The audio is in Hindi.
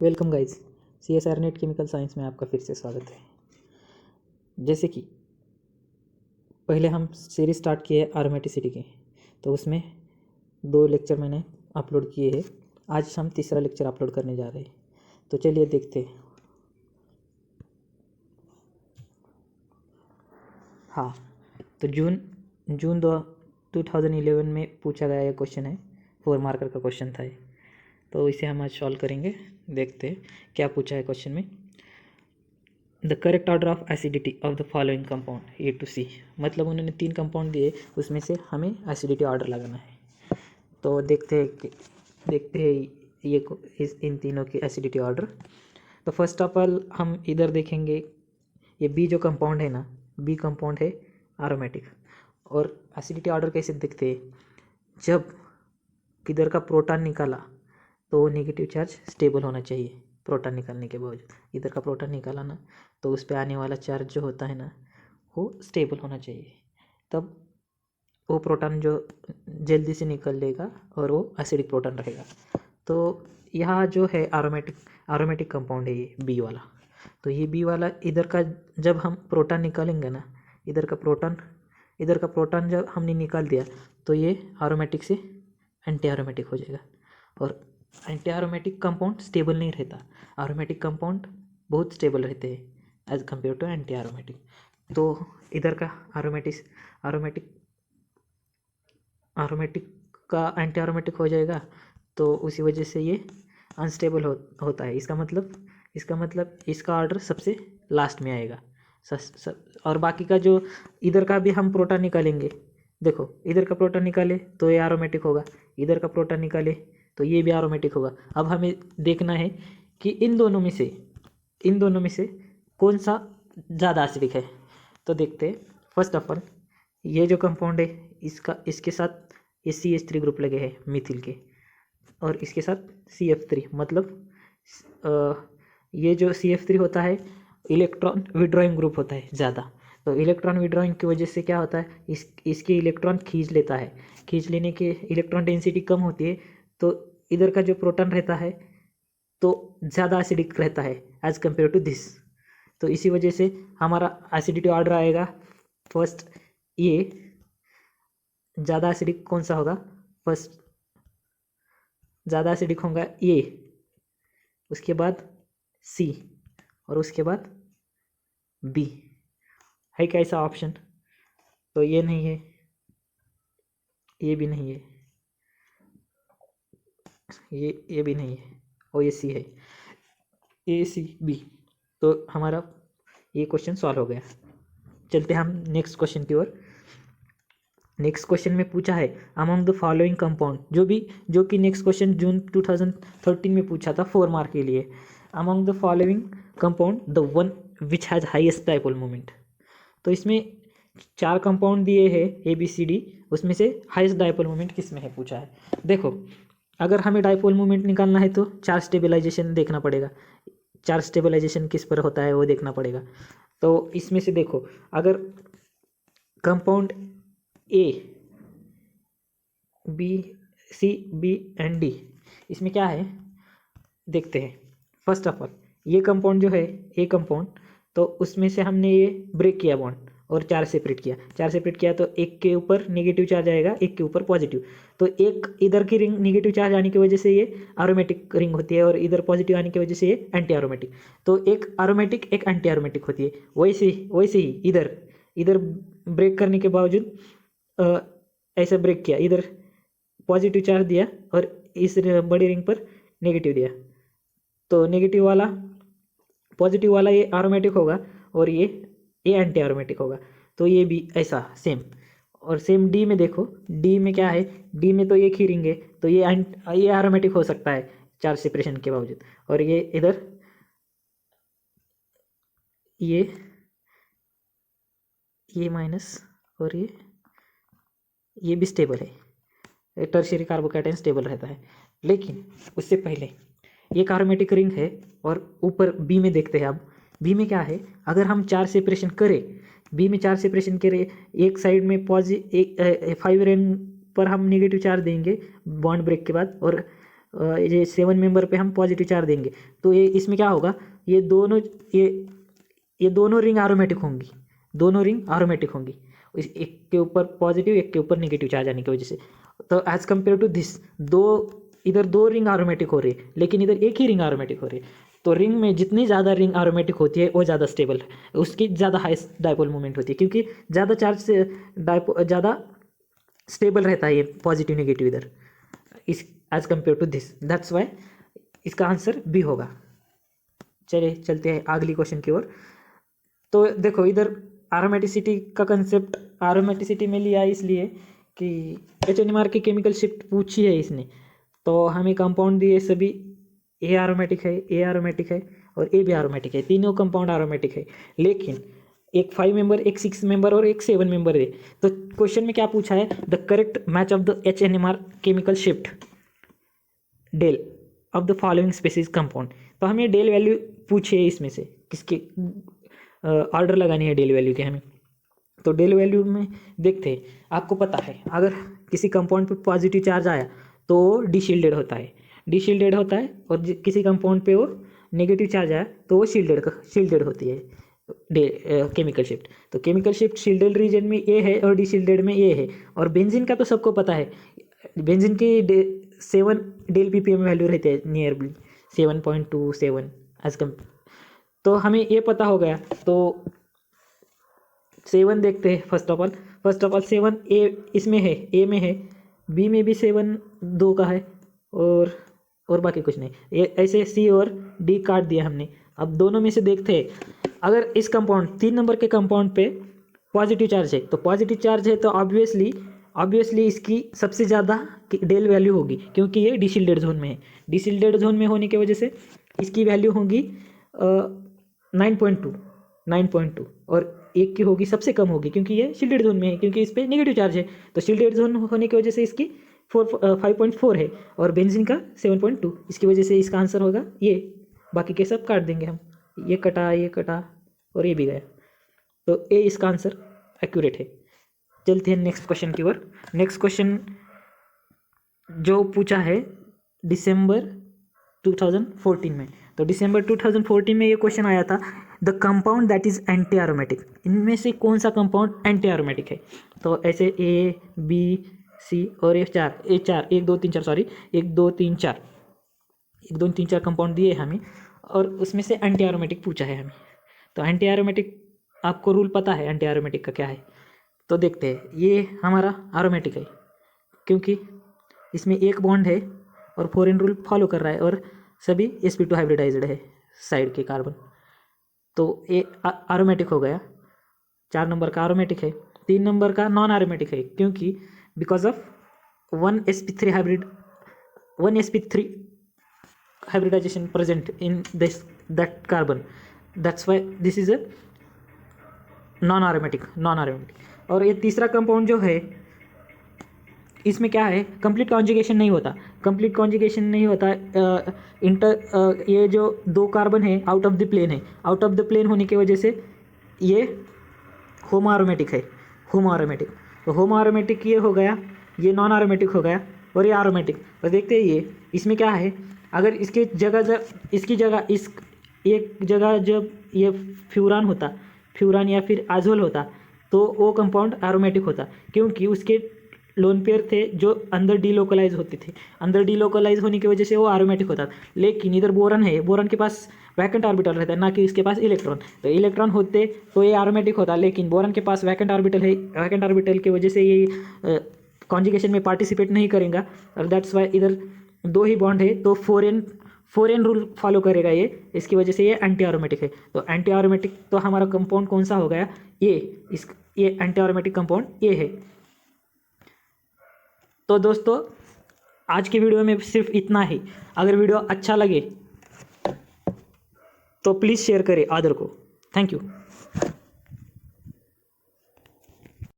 Welcome guys, CSR net chemical science में आपका फिर से स्वागत है। जैसे कि पहले हम सीरीज स्टार्ट किए एरोमेटिसिटी के, तो उसमें 2 लेक्चर मैंने अपलोड किए हैं। आज हम तीसरा लेक्चर अपलोड करने जा रहे हैं, तो चलिए देखते हैं। हाँ, तो जून 2011 में पूछा गया ये क्वेश्चन है, 4 मार्कर का क्वेश्चन था ये। तो इसे हम आज सॉल्व करेंगे। देखते हैं क्या पूछा है क्वेश्चन में। The correct order of acidity of the following compound A to C, मतलब उन्होंने 3 कंपाउंड दिए, उसमें से हमें एसिडिटी ऑर्डर लगाना है। तो देखते हैं इन तीनों की एसिडिटी ऑर्डर। तो फर्स्ट ऑफ ऑल हम इधर देखेंगे, ये बी जो कंपाउंड है ना, बी कंपाउंड है एरोमेटिक। और एसिडिटी ऑर्डर कैसे दिखते हैं, जब किधर का प्रोटॉन निकाला तो नेगेटिव चार्ज स्टेबल होना चाहिए। प्रोटॉन निकालने के बावजूद इधर का प्रोटॉन निकाला ना, तो उस पर आने वाला चार्ज जो होता है ना, वो स्टेबल होना चाहिए। तब वो प्रोटॉन जो जल्दी से निकल लेगा और वो एसिडिक प्रोटॉन रहेगा। तो यहाँ जो है एरोमेटिक कंपाउंड है ये बी वाला। तो ये बी वाला इधर का जब हम प्रोटॉन निकालेंगे ना, इधर का प्रोटॉन जब हमने निकाल दिया, तो ये एरोमेटिक से एंटी एरोमेटिक हो जाएगा। और एंटी एरोमेटिक कंपाउंड स्टेबल नहीं रहता, एरोमेटिक कंपाउंड बहुत स्टेबल रहते हैं as compared to anti aromatic. तो इधर का एरोमेटिक का एंटी एरोमेटिक हो जाएगा, तो उसी वजह से ये अनस्टेबल होता है। इसका मतलब इसका ऑर्डर सबसे लास्ट में आएगा। और बाकी का जो इधर का भी हम प्रोटॉन निकालेंगे, देखो इधर का प्रोटॉन निकाले तो ये एरोमेटिक होगा, इधर का प्रोटॉन निकाले तो ये भी एरोमेटिक होगा। अब हमें देखना है कि इन दोनों में से कौन सा ज़्यादा एसिडिक है। तो देखते हैं। फर्स्ट ऑफ ऑल ये जो कंपाउंड है, इसके साथ ये CH3 ग्रुप लगे हैं मिथिल के, और इसके साथ CF3, मतलब ये जो CF3 होता है इलेक्ट्रॉन विड्रॉइंग ग्रुप होता है ज़्यादा। तो इलेक्ट्रॉन विड्रॉइंग की वजह से क्या होता है, इसके इलेक्ट्रॉन खींच लेता है। खींच लेने के इलेक्ट्रॉन डेंसिटी कम होती है, तो इधर का जो प्रोटॉन रहता है तो ज़्यादा एसिडिक रहता है एज कम्पेयर टू दिस। तो इसी वजह से हमारा एसिडिटी ऑर्डर आएगा। फर्स्ट ये ज़्यादा एसिडिक कौन सा होगा, फर्स्ट ज़्यादा एसिडिक होगा ये, उसके बाद C, और उसके बाद B। है क्या ऐसा ऑप्शन? तो ये नहीं है, ये भी नहीं है, ये भी नहीं है, और ये C है, ACB। तो हमारा ये क्वेश्चन सॉल्व हो गया। चलते हम नेक्स्ट क्वेश्चन की ओर। नेक्स्ट क्वेश्चन में पूछा है अमंग द फॉलोइंग कंपाउंड, जो कि नेक्स्ट क्वेश्चन जून 2013 में पूछा था 4 मार्क के लिए। Among the following compound the one which has highest dipole moment. तो इसमें 4 कंपाउंड दिए हैं ABCD, उसमें से हाईएस्ट डाइपोल मोमेंट किस में है पूछा है। देखो, अगर हमें डाइपोल मोमेंट निकालना है तो 4 स्टेबलाइजेशन देखना पड़ेगा। 4 स्टेबलाइजेशन किस पर होता है वो देखना पड़ेगा। तो इसमें से देखो, अगर compound A, B, C, B and D, इसमें क्या है देखते हैं। फर्स्ट ऑफ ऑल ये कंपाउंड जो है A कंपाउंड, तो उसमें से हमने ये ब्रेक किया बॉन्ड और 4 सेपरेट किया। तो एक के ऊपर नेगेटिव चार्ज आएगा, एक के ऊपर पॉजिटिव। तो एक इधर की रिंग नेगेटिव चार्ज आने की वजह से ये एरोमेटिक रिंग होती है, और इधर पॉजिटिव आने की वजह से ये एंटी एरोमेटिक। तो एक एरोमेटिक एक एंटी एरोमेटिक होती है। वैसे ही इधर ब्रेक करने के बावजूद ऐसा ब्रेक किया, इधर पॉजिटिव चार्ज दिया और इस बड़ी रिंग पर नेगेटिव दिया, तो पॉजिटिव वाला ये एरोमेटिक होगा और ये एंटी एरोमेटिक होगा। तो ये भी ऐसा सेम। और सेम D में देखो, D में क्या है, D में तो एक ही रिंग है, तो ये एरोमेटिक हो सकता है 4 सेपरेशन के बावजूद। और ये इधर ये माइनस, और ये भी स्टेबल है। टर्शियरी कार्बोकैटायन स्टेबल रहता है। लेकिन उससे पहले ये एरोमेटिक रिंग है, और ऊपर B में देखते हैं। अब B में क्या है, अगर हम 4 सेपरेशन करें, B में 4 सेपरेशन करें, एक साइड में 5 रिंग पर हम नेगेटिव चार्ज देंगे बॉन्ड ब्रेक के बाद, और ये 7 मेंबर पे हम पॉजिटिव चार्ज देंगे तो ये इसमें क्या होगा, ये दोनों रिंग एरोमेटिक होंगी, दोनों रिंग एरोमेटिक होंगी, एक के ऊपर पॉजिटिव एक के ऊपर नेगेटिव चार्ज आने की वजह से। तो एज कम्पेयर टू दिस, इधर दो रिंग एरोमेटिक हो रही है लेकिन इधर एक ही रिंग एरोमेटिक हो रही है। तो रिंग में जितनी ज़्यादा रिंग एरोमेटिक होती है वो ज़्यादा स्टेबल है, उसकी ज़्यादा हाईएस्ट डायपोल मोमेंट होती है, क्योंकि ज़्यादा चार्ज से ज़्यादा स्टेबल रहता है ये पॉजिटिव नेगेटिव इधर, इस as compared to this. That's why इसका आंसर बी होगा। चलिए चलते हैं अगली क्वेश्चन की ओर। तो देखो इधर एरोमेटिसिटी का कंसेप्ट एरोमेटिसिटी में लिया इसलिए कि HNMR की केमिकल शिफ्ट पूछी है इसने, तो हमें कंपाउंड दिए सभी ए एरोमेटिक है, ए एरोमेटिक है और ए भी एरोमेटिक है, तीनों कंपाउंड एरोमेटिक है, लेकिन एक 5 मेंबर, एक 6 मेंबर और एक 7 मेंबर है। तो क्वेश्चन में क्या पूछा है, the correct match of the HNMR chemical shift del of the following species compound. तो हमें डेल वैल्यू पूछी है, इसमें से किसकी ऑर्डर लगानी है डेल वैल्यू के हमें। तो डेल वैल्यू में देखते हैं, आपको पता है अगर किसी कंपाउंड पे पॉजिटिव चार्ज आया तो डीशील्डेड होता है, डीशील्डेड होता है, और किसी कंपाउंड पे वो नेगेटिव चार्ज आया तो वो शील्डेड होती है केमिकल शिफ्ट। तो केमिकल शिफ्ट शील्डेड रीजन में ए है और डीशील्डेड में ए है। और बेंजीन का तो सबको पता है, बेंजीन की 7 डेल ppm वैल्यू रहती है नियरली 7.27 एज कम। तो हमें ये पता हो गया, तो 7 देखते हैं। फर्स्ट ऑफ ऑल 7 ए इसमें है, ए में है, बी में भी 7 2 का है, और बाकी कुछ नहीं। ये ऐसे सी और डी काट दिया हमने। अब दोनों में से देखते हैं, अगर इस कंपाउंड 3 नंबर के कंपाउंड पे पॉजिटिव चार्ज है, तो पॉजिटिव चार्ज है तो ऑब्वियसली इसकी सबसे ज़्यादा डेल वैल्यू होगी, क्योंकि ये डीशील्डेड जोन में है। डीशील्डेड जोन में होने की वजह से इसकी वैल्यू होगी 9.2 और एक की होगी सबसे कम होगी, क्योंकि ये शील्डेड जोन में है, क्योंकि इस पर नेगेटिव चार्ज है। तो शील्डेड जोन होने की वजह से इसकी 5.4 है और बेंजीन का 7.2, इसकी वजह से इसका आंसर होगा ये। बाकी के सब काट देंगे हम, ये कटा और ये भी गया, तो ए इसका आंसर एक्यूरेट है। चलते हैं नेक्स्ट क्वेश्चन की ओर। नेक्स्ट क्वेश्चन जो पूछा है दिसंबर 2014 में, तो दिसंबर 2014 में ये क्वेश्चन आया था, the compound that is anti aromatic, इनमें से कौन सा कंपाउंड एंटी एरोमेटिक है। तो ऐसे ए बी सी और ए 4 1 2 3 4 कंपाउंड दिए हमें, और उसमें से एंटी एरोमेटिक पूछा है हमें। तो एंटी एरोमेटिक आपको रूल पता है एंटी एरोमेटिक का क्या है, तो देखते हैं। ये हमारा एरोमेटिक है क्योंकि इसमें एक बॉन्ड है और 4n रूल फॉलो कर रहा है, और सभी sp2 हाइब्रिडाइज्ड है साइड के कार्बन, तो ये एरोमेटिक हो गया। 4 नंबर का एरोमेटिक है, 3 नंबर का नॉन एरोमेटिक है, क्योंकि because of 1 sp3 hybridisation present in that carbon, that's why this is a non aromatic. और ये तीसरा कंपाउंड जो है, इसमें क्या है, कंप्लीट कॉन्जुगेशन नहीं होता। ये जो 2 कार्बन है आउट ऑफ द प्लेन होने की वजह से ये होमो एरोमेटिक है। तो होमो एरोमेटिक ये हो गया, ये नॉन एरोमेटिक हो गया, और ये एरोमेटिक। और देखते हैं ये इसमें क्या है, अगर इसकी जगह एक जगह जब ये फ्यूरान या फिर आजोल होता तो वो कंपाउंड एरोमेटिक होता, क्योंकि उसके लोन पेयर थे जो अंदर डीलोकलाइज होते थे। अंदर डीलोकलाइज होने की वजह से वो एरोमेटिक होता। लेकिन इधर बोरन है, बोरन के पास वैकेंट ऑर्बिटल रहता है, ना कि इसके पास इलेक्ट्रॉन। तो इलेक्ट्रॉन होते तो ये एरोमेटिक होता, लेकिन बोरन के पास वैकेंट ऑर्बिटल है, वैकेंट ऑर्बिटल की वजह से ये कॉन्जुगेशन में पार्टिसिपेट नहीं करेगा, और दैट्स वाई इधर 2 ही बॉन्ड है, तो 4n रूल फॉलो करेगा ये, इसकी वजह से ये एंटी एरोमेटिक है। तो एंटी एरोमेटिक तो हमारा कंपाउंड कौन सा हो गया, ये एंटी एरोमेटिक कंपाउंड ये है। तो दोस्तों आज की वीडियो में सिर्फ इतना ही। अगर वीडियो अच्छा लगे तो प्लीज़ शेयर करें अदर को। Thank you.